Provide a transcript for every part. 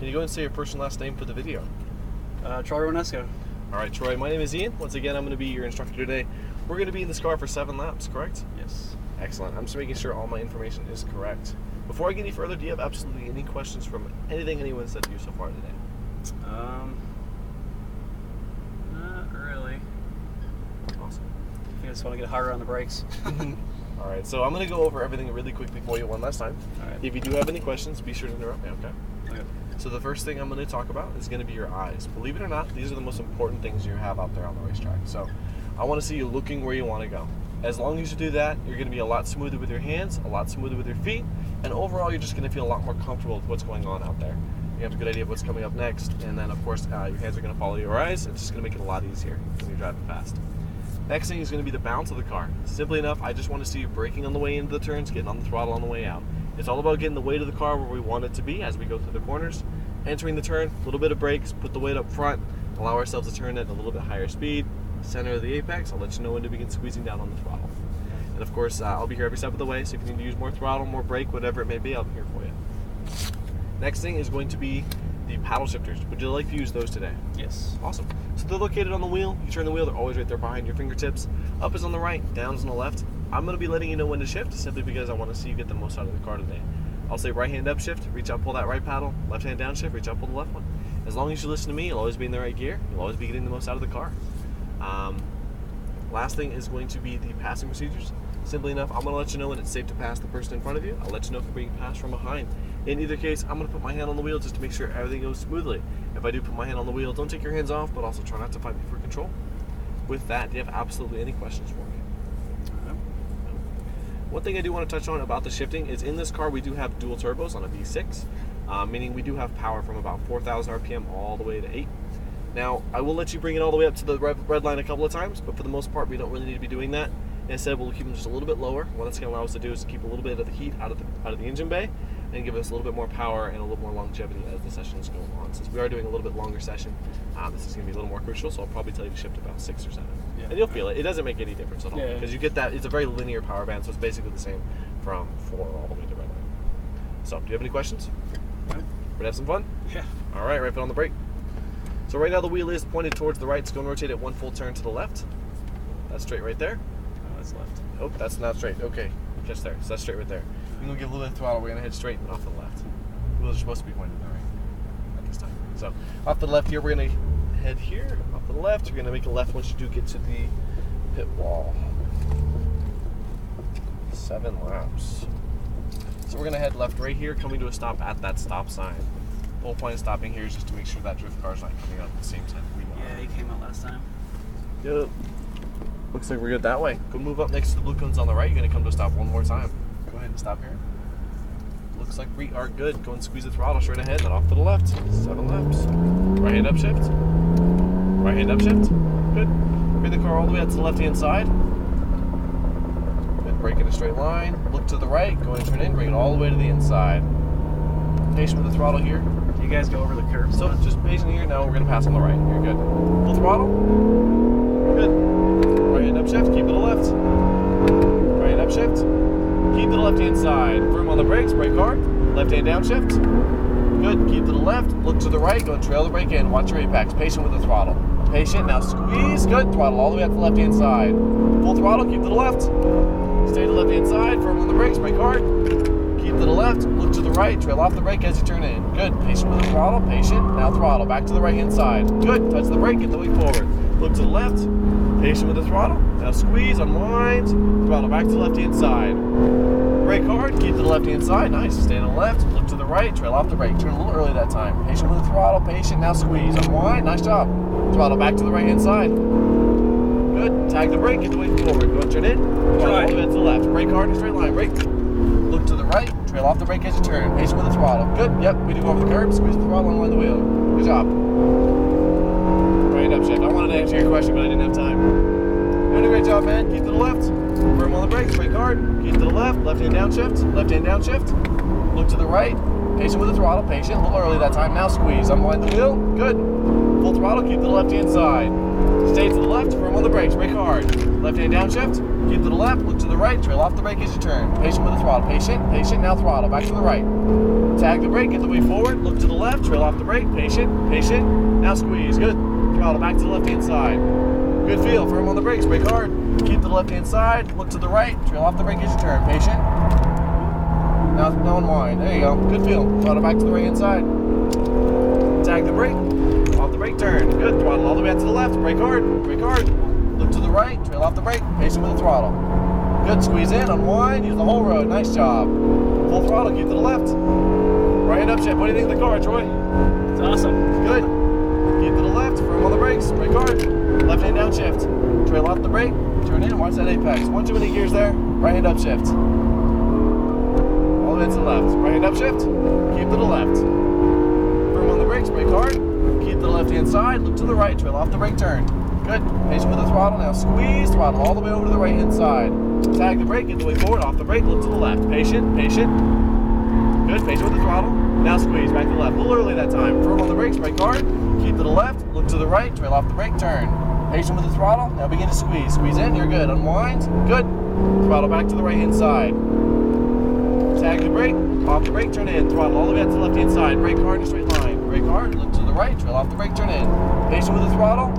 Can you go and say your first and last name for the video? Troy Ronesco. All right, Troy, my name is Ian. Once again, I'm going to be your instructor today. We're going to be in this car for 7 laps, correct? Yes. Excellent. I'm just making sure all my information is correct. Before I get any further, do you have absolutely any questions from anything anyone said to you so far today? Not really. Awesome. I just want to get harder on the brakes. All right, so I'm going to go over everything really quickly for you one last time. All right. If you do have any questions, be sure to interrupt me, okay? Okay. So the first thing I'm going to talk about is going to be your eyes. Believe it or not, these are the most important things you have out there on the racetrack. So I want to see you looking where you want to go. As long as you do that, you're going to be a lot smoother with your hands, a lot smoother with your feet, and overall you're just going to feel a lot more comfortable with what's going on out there. You have a good idea of what's coming up next, and then of course your hands are going to follow your eyes. It's just going to make it a lot easier when you're driving fast. Next thing is going to be the bounce of the car. Simply enough, I just want to see you braking on the way into the turns, getting on the throttle on the way out. It's all about getting the weight of the car where we want it to be as we go through the corners. Entering the turn, a little bit of brakes, put the weight up front, allow ourselves to turn at a little bit higher speed. Center of the apex, I'll let you know when to begin squeezing down on the throttle. And of course, I'll be here every step of the way, so if you need to use more throttle, more brake, whatever it may be, I'll be here for you. Next thing is going to be the paddle shifters. Would you like to use those today? Yes. Awesome. So they're located on the wheel. You turn the wheel, they're always right there behind your fingertips. Up is on the right, down is on the left. I'm going to be letting you know when to shift, simply because I want to see you get the most out of the car today. I'll say right hand up shift, reach out, pull that right paddle. Left hand down shift, reach out, pull the left one. As long as you listen to me, you'll always be in the right gear. You'll always be getting the most out of the car. Last thing is going to be the passing procedures. Simply enough, I'm going to let you know when it's safe to pass the person in front of you. I'll let you know if you're being passed from behind. In either case, I'm going to put my hand on the wheel just to make sure everything goes smoothly. If I do put my hand on the wheel, don't take your hands off, but also try not to fight me for control. With that, do you have absolutely any questions for me? One thing I do want to touch on about the shifting is in this car we do have dual turbos on a V6, meaning we do have power from about 4,000 RPM all the way to 8. Now, I will let you bring it all the way up to the red line a couple of times, but for the most part we don't really need to be doing that. Instead, we'll keep them just a little bit lower. What that's going to allow us to do is to keep a little bit of the heat out of the engine bay and give us a little bit more power and a little more longevity as the session is going on. Since we are doing a little bit longer session, this is going to be a little more crucial, so I'll probably tell you to shift about 6 or 7. Yeah. And you'll feel it. It doesn't make any difference at all, because you get that. It's a very linear power band, so it's basically the same from 4 all the way to red line. So, do you have any questions? No. Ready to have some fun? Yeah. All right, right foot on the brake. So right now the wheel is pointed towards the right. It's going to rotate it 1 full turn to the left. That's straight right there. Oh, that's left. Oh, that's not straight. Okay, just there. So that's straight right there. We're going to give a little bit of throttle. We're going to head straight and off to the left. The wheels are supposed to be pointed to the right at this time. So off to the left here, we're going to head here. Off to the left. You're going to make a left once you do get to the pit wall. 7 laps. So we're going to head left right here, coming to a stop at that stop sign. The whole point of stopping here is just to make sure that drift car's not coming out at the same time we are. Yeah, he came out last time. Yep. Looks like we're good that way. Go move up next to the blue cones on the right. You're going to come to a stop one more time. Go ahead and stop here. Looks like we are good. Go and squeeze the throttle straight ahead, then off to the left. 7 laps. Right hand up shift. Right hand up shift. Good. Bring the car all the way out to the left hand side. Good. Brake in a straight line. Look to the right. Go and turn in. Bring it all the way to the inside. Patient with the throttle here. You guys go over the curve. So just patient here. Now we're going to pass on the right. You're good. Full throttle. Good. Right hand up shift. Keep to the left. Right hand up shift. Keep to the left hand side. Firm on the brakes. Brake hard. Left hand down shift. Good. Keep to the left. Look to the right. Go and trail the brake in. Watch your apex. Patient with the throttle. Patient. Now squeeze. Good. Throttle all the way out to the left hand side. Full throttle. Keep to the left. Stay to the left hand side. Firm on the brakes. Brake hard. Keep to the left, look to the right, trail off the brake as you turn in. Good, patient with the throttle, patient, now throttle, back to the right hand side. Good, touch the brake, get the weight forward. Look to the left, patient with the throttle, now squeeze, unwind, throttle back to the left hand side. Brake hard, keep to the left hand side, nice. Stay on the left, look to the right, trail off the brake. Turn a little early that time. Patient with the throttle, patient, now squeeze, unwind, nice job. Throttle back to the right hand side. Good, tag the brake, get the weight forward. Go and turn in, throttle all the way to the left. Brake hard in a straight line, brake. Look to the right, trail off the brake as you turn. Patient with the throttle. Good, yep, we do go over the curb, squeeze the throttle and wind the wheel. Good job. Right up shift. I wanted to answer your question, but I didn't have time. Doing a great job, man. Keep to the left. Firm on the brakes, brake hard. Keep to the left, left hand down shift. Left hand down shift. Look to the right. Patient with the throttle, patient. A little early that time. Now squeeze. Unwind the wheel. Good. Full throttle, keep to the left hand side. Stay to the left, firm on the brakes, brake hard. Left hand downshift, keep to the left, look to the right, trail off the brake as you turn. Patient with the throttle, patient, now throttle, back to the right. Tag the brake, get the way forward, look to the left, trail off the brake, patient, now squeeze, good. Throttle back to the left hand side. Good feel, firm on the brakes, brake hard. Keep to the left hand side, look to the right, trail off the brake as you turn, patient. Now unwind, there you go, good feel. Throttle back to the right hand side. Tag the brake, off the brake turn, good. Throttle all the way out to the left, brake hard. Look to the right, trail off the brake, patient with the throttle. Good, squeeze in, unwind, use the whole road, nice job. Full throttle, keep to the left. Right hand upshift, what do you think of the car, Troy? It's awesome. Good. Keep to the left, firm on the brakes, brake hard. Left hand downshift, trail off the brake, turn in, watch that apex. 1 too many gears there, right hand upshift. All the way to the left, right hand upshift, keep to the left. Firm on the brakes, brake hard. Keep to the left hand side, look to the right, trail off the brake turn. Good. Patient with the throttle, now squeeze, throttle all the way over to the right hand side. Tag the brake, get the way forward, off the brake, look to the left. Patient. Good, patient with the throttle. Now squeeze, back to the left. A little early that time. Firm on the brakes, brake hard. Keep to the left, look to the right, trail off the brake turn. Patient with the throttle, now begin to squeeze. Squeeze in, you're good. Unwind, good. Throttle back to the right hand side. Tag the brake, off the brake, turn in. Throttle all the way out to the left hand side. Brake hard in a straight line. Brake hard, look to the right, trail off the brake, turn in. Patient with the throttle.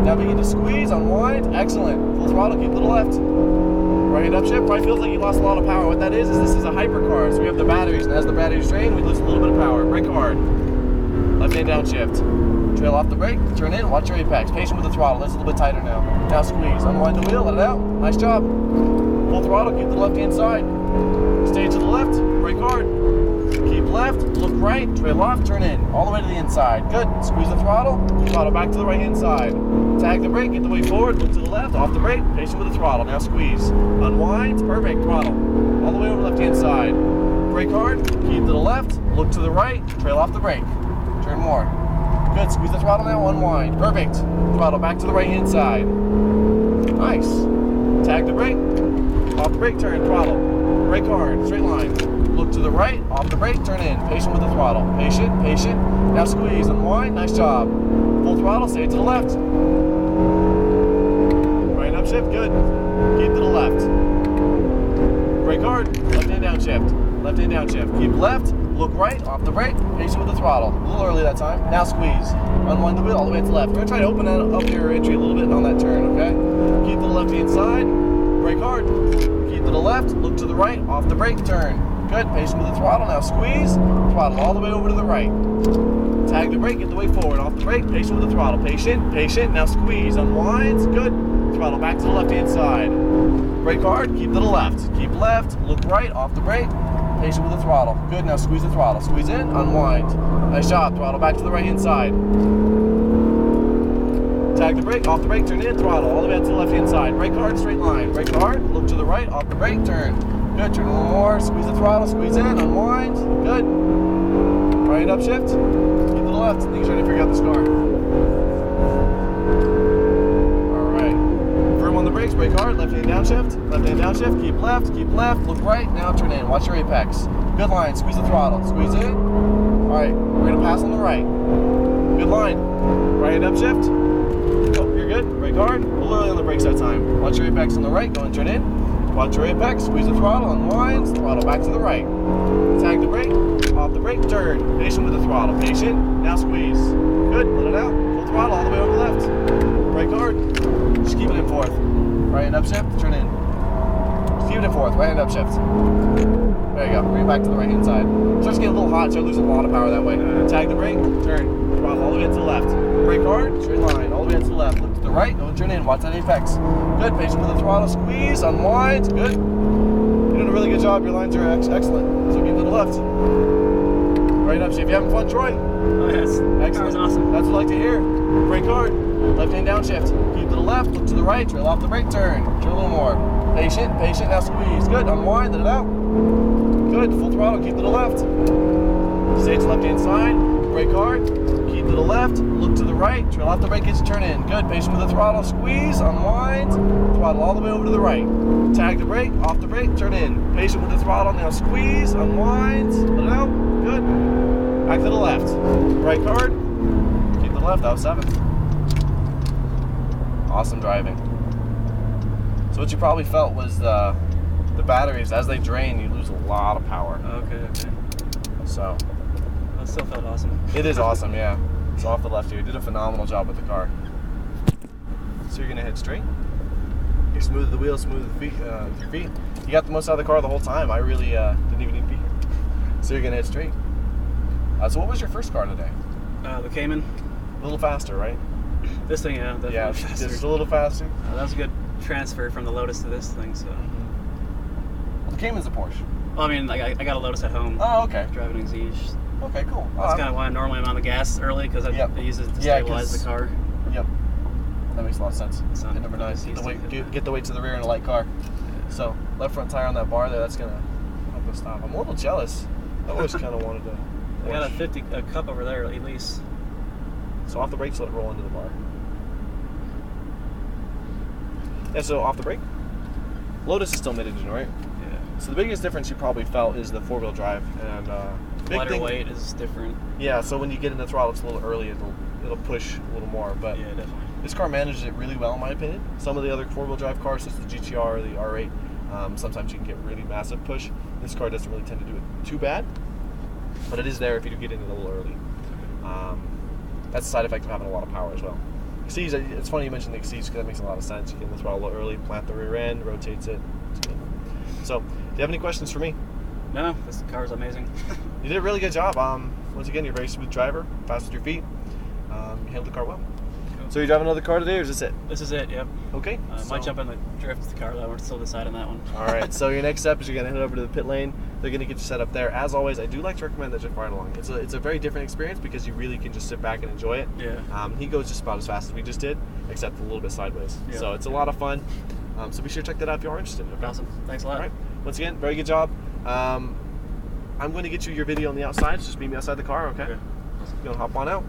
Now begin to squeeze, unwind. Excellent. Full throttle, keep to the left. Right hand upshift. Probably feels like you lost a lot of power. What that is this is a hypercar. So we have the batteries, and as the batteries drain, we lose a little bit of power. Brake hard. Left hand downshift. Trail off the brake, turn in, watch your apex. Patient with the throttle. That's a little bit tighter now. Now squeeze. Unwind the wheel, let it out. Nice job. Full throttle, keep to the left hand side. Stay to the left, brake hard. Keep left, look right, trail off, turn in. All the way to the inside. Good. Squeeze the throttle back to the right hand side. Tag the brake, get the way forward, look to the left, off the brake, patient with the throttle. Now squeeze. Unwind, perfect, throttle. All the way over the left hand side. Brake hard, keep to the left, look to the right, trail off the brake. Turn more. Good, squeeze the throttle now, unwind. Perfect. Throttle back to the right hand side. Nice. Tag the brake, off the brake, turn, throttle. Brake hard, straight line. Look to the right, off the brake, turn in. Patient with the throttle. Patient. Now squeeze, unwind, nice job. Full throttle, stay to the left. Right hand upshift, good. Keep to the left. Brake hard, left hand downshift. Keep left, look right, off the brake, patient with the throttle. A little early that time. Now squeeze. Unwind the wheel all the way to the left. We're going to try to open up your entry a little bit on that turn, okay? Keep to the left hand side, brake hard. Keep to the left, look to the right, off the brake, turn. Good, patient with the throttle, now squeeze, throttle all the way over to the right. Tag the brake, get the way forward, off the brake, patient with the throttle, patient, now squeeze, unwinds, good, throttle back to the left hand side. Brake hard, keep to the left, look right, off the brake, patient with the throttle. Good, now squeeze the throttle, squeeze in, unwind. Nice job, throttle back to the right hand side. Tag the brake, off the brake, turn in, throttle, all the way out to the left hand side. Brake hard, straight line, brake hard, look to the right, off the brake, turn. Good, turn a little more, squeeze the throttle, squeeze in, unwind, good. Right hand upshift, keep to the left. I think he's trying to figure out this car. Alright. Firm on the brakes, brake hard, left hand downshift, keep left, look right, now turn in, watch your apex. Good line, squeeze the throttle, squeeze in. Alright, we're going to pass on the right. Good line. Right hand upshift. Oh, you're good, brake hard, a little early on the brakes that time. Watch your apex on the right, go and turn in. Watch your apex, squeeze the throttle, unwinds, throttle back to the right. Tag the brake, off the brake, turn. Patient with the throttle, patient, now squeeze. Good, let it out, full throttle all the way over the left. Brake hard, just keep it in fourth. Right hand upshift, turn in. Just keep it in fourth, right hand upshift. There you go, bring it back to the right hand side. Starts getting a little hot, so I lose a lot of power that way. Tag the brake, turn, throttle all the way to the left. Brake hard, straight line, all the way to the left. Look to the right, go and turn in, watch that apex. Good, patient with the throttle, squeeze, unwind, good. You're doing a really good job, your lines are excellent. So keep to the left. Right upshift, you having fun, Troy? Oh yes, that car was awesome. That's what I like to hear. Brake hard, left hand downshift. Keep to the left, look to the right, trail off the brake, turn. Turn a little more. Patient, now squeeze. Good, unwind, let it out. Good, full throttle, keep to the left. Stay to the left hand side, brake hard, keep to the left, look to the right, trail off the brake as you turn in. Good, patient with the throttle, squeeze, unwind, throttle all the way over to the right. Tag the brake, off the brake, turn in. Patient with the throttle, now squeeze, unwind, let it out, good. Back to the left, brake hard, keep to the left, that was 7. awesome driving. So what you probably felt was the batteries, as they drain, you lose a lot of power. Okay. So That still felt awesome. it is awesome, yeah. So off the left here, you did a phenomenal job with the car. So you're gonna head straight. You smooth the wheels, smooth the feet, with your feet. You got the most out of the car the whole time. I really didn't even need to be here. So you're gonna head straight. So what was your first car today? The Cayman. A little faster, right? This thing, yeah, definitely Yeah, faster. just a little faster. That was a good transfer from the Lotus to this thing. So, The Cayman's a Porsche. well, I mean, like, I got a Lotus at home. Oh, okay. Driving Exige. Okay, cool. That's kind of why normally I'm on the gas early, because I use it to stabilize the car. Yep. That makes a lot of sense. It's not- Hit number 9. it's Get the, easy to weight, get the weight to the rear in a light car. So left front tire on that bar there. That's gonna help us stop. I'm a little jealous. I always kind of wanted to. I got a cup over there at least. So off the brakes, let it roll into the bar. Yeah. So off the brake. Lotus is still mid-engine, right? Yeah. So the biggest difference you probably felt is the four-wheel drive, and big Lighter thing, weight is different. Yeah. So when you get into throttle, it's a little early. It'll push a little more, but Yeah, definitely. this car manages it really well, in my opinion. Some of the other four-wheel drive cars, such as the GTR or the R8, sometimes you can get really massive push. This car doesn't really tend to do it too bad, but it is there if you do get in it a little early. That's a side effect of having a lot of power as well. Exige, it's funny you mentioned the Exige because that makes a lot of sense. You get in the throttle a little early, plant the rear end, rotates it. It's good. So, do you have any questions for me? No, this car is amazing. You did a really good job. Once again, you're a very smooth driver, fast with your feet. You handled the car well. Cool. So you're driving another car today, or is this it? This is it, yep. Okay. Might jump in the drift car, though. We're still deciding that one. All right. So your next step is you're gonna head over to the pit lane. They're gonna get you set up there. As always, I do like to recommend that you ride along. It's a very different experience because you really can just sit back and enjoy it. Yeah. He goes just about as fast as we just did, except a little bit sideways. Yeah. So it's a lot of fun. So be sure to check that out if you are interested. Okay? Awesome. Thanks a lot. All right. Once again, very good job. I'm going to get you your video on the outside. So just meet me outside the car, okay? Okay. You're gonna hop on out.